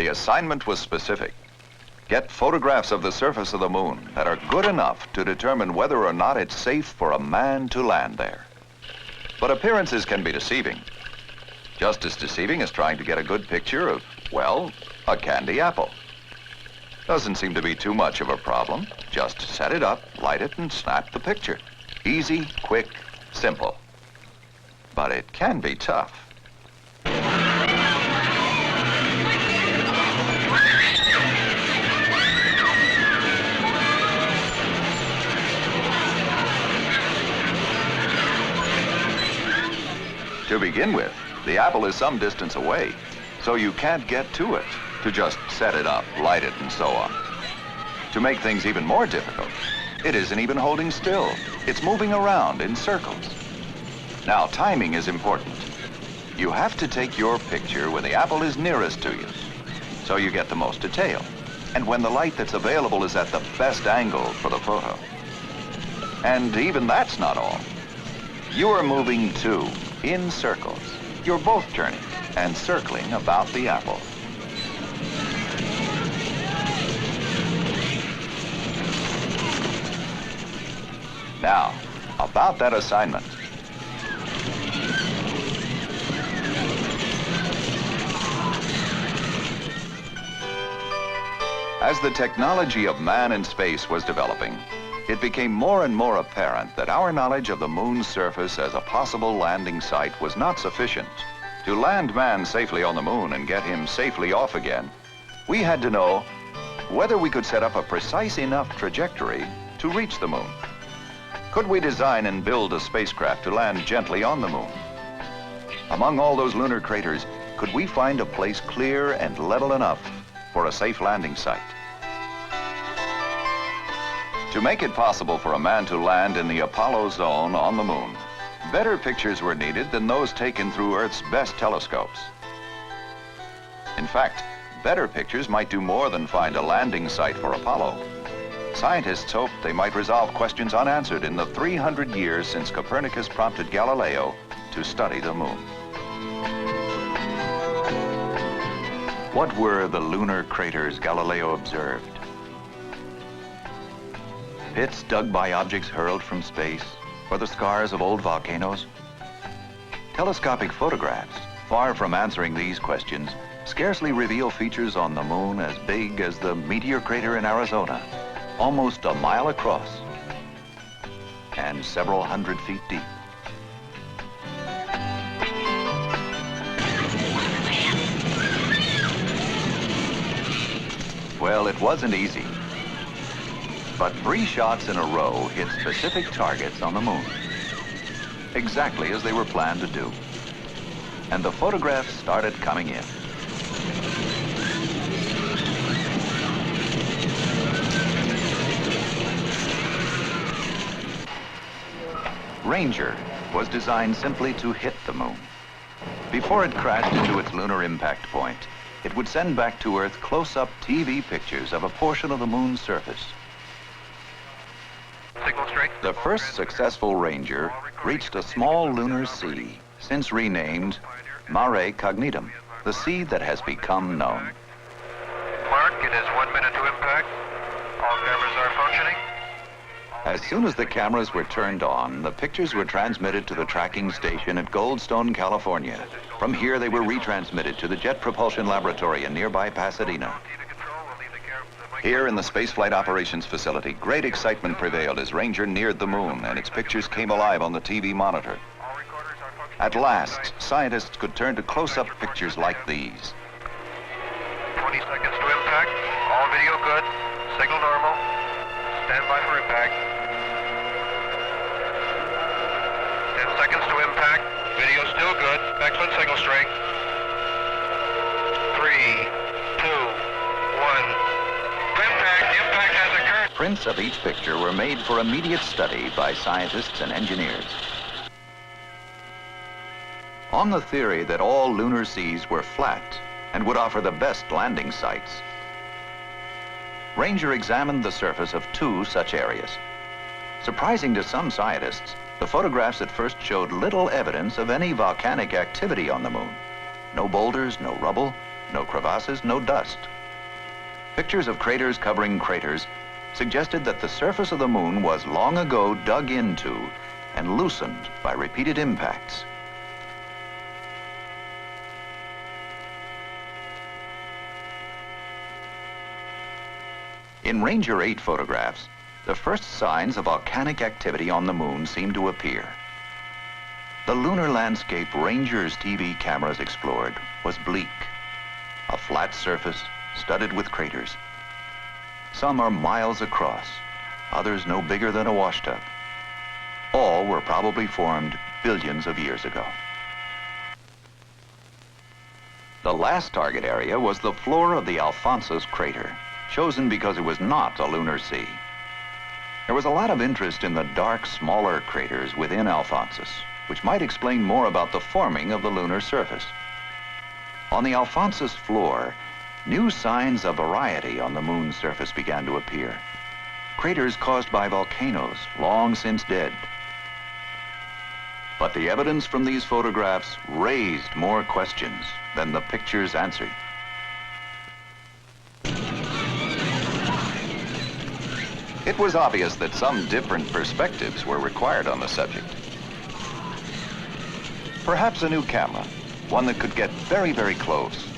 The assignment was specific. Get photographs of the surface of the moon that are good enough to determine whether or not it's safe for a man to land there. But appearances can be deceiving. Just as deceiving as trying to get a good picture of, well, a candy apple. Doesn't seem to be too much of a problem. Just set it up, light it, and snap the picture. Easy, quick, simple. But it can be tough. To begin with, the apple is some distance away, so you can't get to it to just set it up, light it, and so on. To make things even more difficult, it isn't even holding still. It's moving around in circles. Now, timing is important. You have to take your picture when the apple is nearest to you, so you get the most detail, and when the light that's available is at the best angle for the photo. And even that's not all. You are moving too, in circles. You're both turning and circling about the apple. Now, about that assignment. As the technology of man in space was developing, it became more and more apparent that our knowledge of the moon's surface as a possible landing site was not sufficient. To land man safely on the moon and get him safely off again, we had to know whether we could set up a precise enough trajectory to reach the moon. Could we design and build a spacecraft to land gently on the moon? Among all those lunar craters, could we find a place clear and level enough for a safe landing site? To make it possible for a man to land in the Apollo zone on the moon, better pictures were needed than those taken through Earth's best telescopes. In fact, better pictures might do more than find a landing site for Apollo. Scientists hoped they might resolve questions unanswered in the 300 years since Copernicus prompted Galileo to study the moon. What were the lunar craters Galileo observed? Pits dug by objects hurled from space, or the scars of old volcanoes? Telescopic photographs, far from answering these questions, scarcely reveal features on the moon as big as the meteor crater in Arizona, almost a mile across and several hundred feet deep. Well, it wasn't easy. But 3 shots in a row hit specific targets on the moon, exactly as they were planned to do. And the photographs started coming in. Ranger was designed simply to hit the moon. Before it crashed into its lunar impact point, it would send back to Earth close-up TV pictures of a portion of the moon's surface. The first successful Ranger reached a small lunar sea, since renamed Mare Cognitum, the sea that has become known. Mark, it is 1 minute to impact. All cameras are functioning. As soon as the cameras were turned on, the pictures were transmitted to the tracking station at Goldstone, California. From here, they were retransmitted to the Jet Propulsion Laboratory in nearby Pasadena. Here in the Spaceflight Operations Facility, great excitement prevailed as Ranger neared the moon and its pictures came alive on the TV monitor. At last, scientists could turn to close-up pictures like these. 20 seconds to impact. All video good. Signal normal. Stand by for impact. 10 seconds to impact. Video still good. Excellent signal strength. 3, 2, 1. Impact has occurred. Prints of each picture were made for immediate study by scientists and engineers. On the theory that all lunar seas were flat and would offer the best landing sites, Ranger examined the surface of 2 such areas. Surprising to some scientists, the photographs at first showed little evidence of any volcanic activity on the moon. No boulders, no rubble, no crevasses, no dust. Pictures of craters covering craters suggested that the surface of the moon was long ago dug into and loosened by repeated impacts. In Ranger 8 photographs, the first signs of volcanic activity on the moon seem to appear. The lunar landscape Ranger's TV cameras explored was bleak, a flat surface studded with craters. Some are miles across, others no bigger than a washtub. All were probably formed billions of years ago. The last target area was the floor of the Alphonsus crater, chosen because it was not a lunar sea. There was a lot of interest in the dark, smaller craters within Alphonsus, which might explain more about the forming of the lunar surface. On the Alphonsus floor, new signs of variety on the moon's surface began to appear. Craters caused by volcanoes, long since dead. But the evidence from these photographs raised more questions than the pictures answered. It was obvious that some different perspectives were required on the subject. Perhaps a new camera, one that could get very, very close.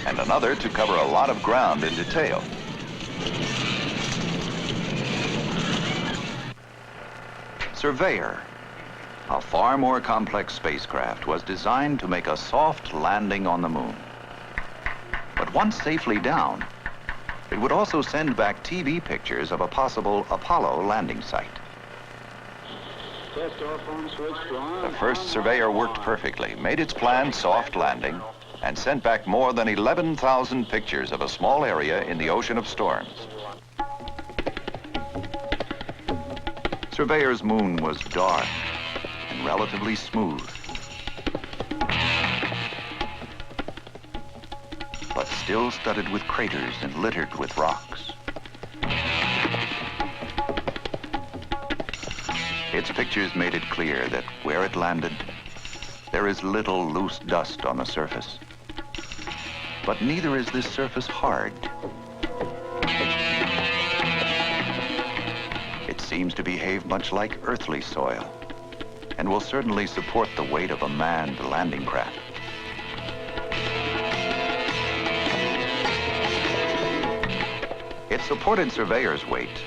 And another to cover a lot of ground in detail. Surveyor, a far more complex spacecraft, was designed to make a soft landing on the moon. But once safely down, it would also send back TV pictures of a possible Apollo landing site. The first Surveyor worked perfectly, made its planned soft landing, and sent back more than 11,000 pictures of a small area in the ocean of storms. Surveyor's moon was dark and relatively smooth, but still studded with craters and littered with rocks. Its pictures made it clear that where it landed, there is little loose dust on the surface. But neither is this surface hard. It seems to behave much like earthly soil, and will certainly support the weight of a manned landing craft. It supported Surveyor's weight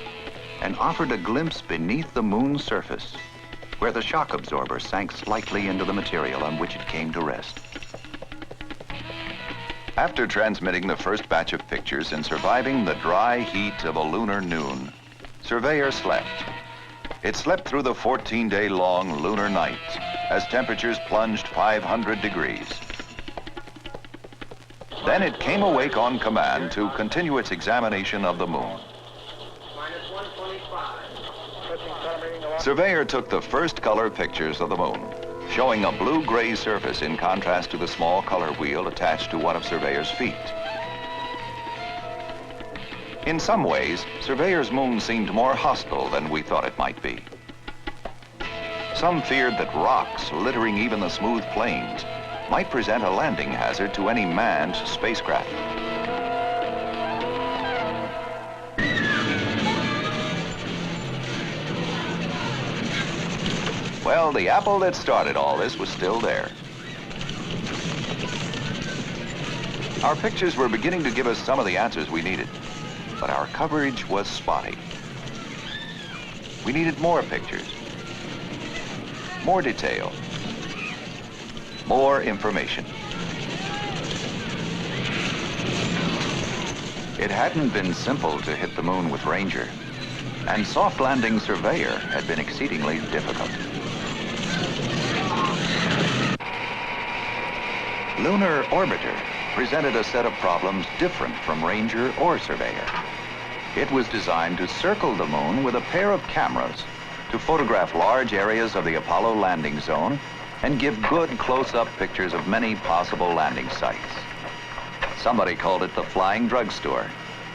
and offered a glimpse beneath the moon's surface, where the shock absorber sank slightly into the material on which it came to rest. After transmitting the first batch of pictures and surviving the dry heat of a lunar noon, Surveyor slept. It slept through the 14-day-long lunar night as temperatures plunged 500 degrees. Then it came awake on command to continue its examination of the moon. Surveyor took the first color pictures of the moon, showing a blue-gray surface in contrast to the small color wheel attached to one of Surveyor's feet. In some ways, Surveyor's moon seemed more hostile than we thought it might be. Some feared that rocks littering even the smooth plains might present a landing hazard to any manned spacecraft. Well, the apple that started all this was still there. Our pictures were beginning to give us some of the answers we needed, but our coverage was spotty. We needed more pictures, more detail, more information. It hadn't been simple to hit the moon with Ranger, and soft landing Surveyor had been exceedingly difficult. Lunar Orbiter presented a set of problems different from Ranger or Surveyor. It was designed to circle the moon with a pair of cameras to photograph large areas of the Apollo landing zone and give good close-up pictures of many possible landing sites. Somebody called it the flying drugstore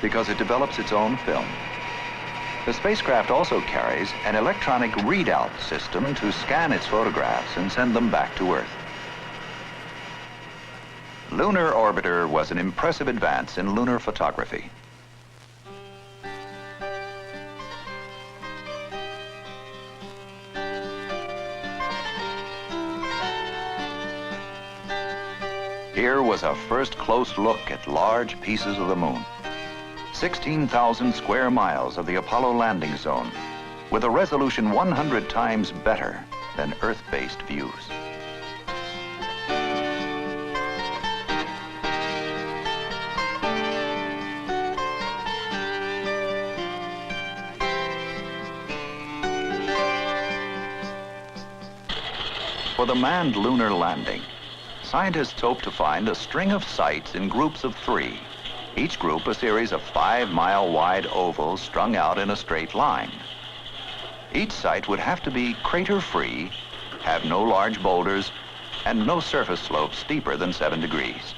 because it develops its own film. The spacecraft also carries an electronic readout system to scan its photographs and send them back to Earth. Lunar Orbiter was an impressive advance in lunar photography. Here was a first close look at large pieces of the moon. 16,000 square miles of the Apollo landing zone, with a resolution 100 times better than Earth-based views. For the manned lunar landing, scientists hope to find a string of sites in groups of 3. Each group a series of 5-mile-wide ovals strung out in a straight line. Each site would have to be crater-free, have no large boulders, and no surface slopes steeper than 7 degrees.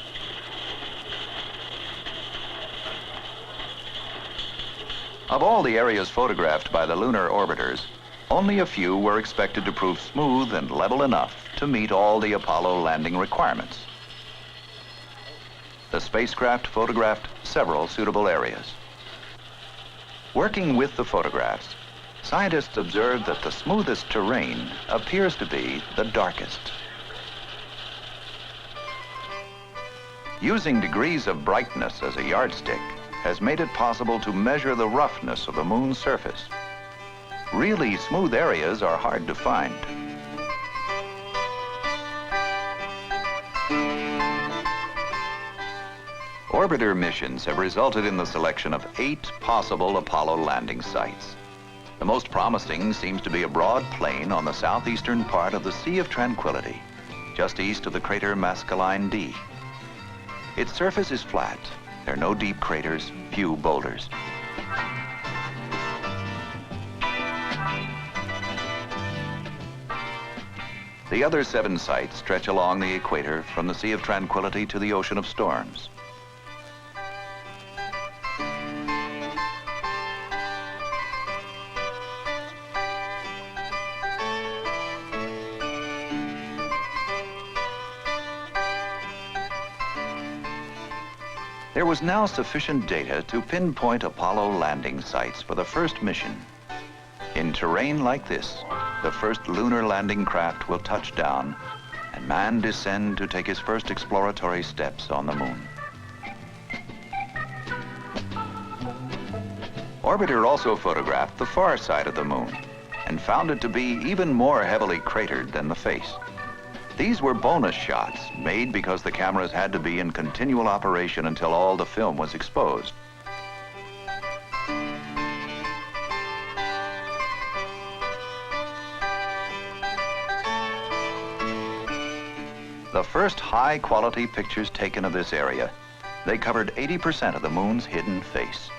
Of all the areas photographed by the Lunar Orbiters, only a few were expected to prove smooth and level enough to meet all the Apollo landing requirements. The spacecraft photographed several suitable areas. Working with the photographs, scientists observed that the smoothest terrain appears to be the darkest. Using degrees of brightness as a yardstick has made it possible to measure the roughness of the moon's surface. Really smooth areas are hard to find. Orbiter missions have resulted in the selection of 8 possible Apollo landing sites. The most promising seems to be a broad plain on the southeastern part of the Sea of Tranquility, just east of the crater Maskelyne D. Its surface is flat. There are no deep craters, few boulders. The other 7 sites stretch along the equator from the Sea of Tranquility to the Ocean of Storms. There was now sufficient data to pinpoint Apollo landing sites for the first mission. In terrain like this, the first lunar landing craft will touch down and man descend to take his first exploratory steps on the moon. Orbiter also photographed the far side of the moon and found it to be even more heavily cratered than the face. These were bonus shots made because the cameras had to be in continual operation until all the film was exposed. The first high-quality pictures taken of this area, they covered 80% of the moon's hidden face.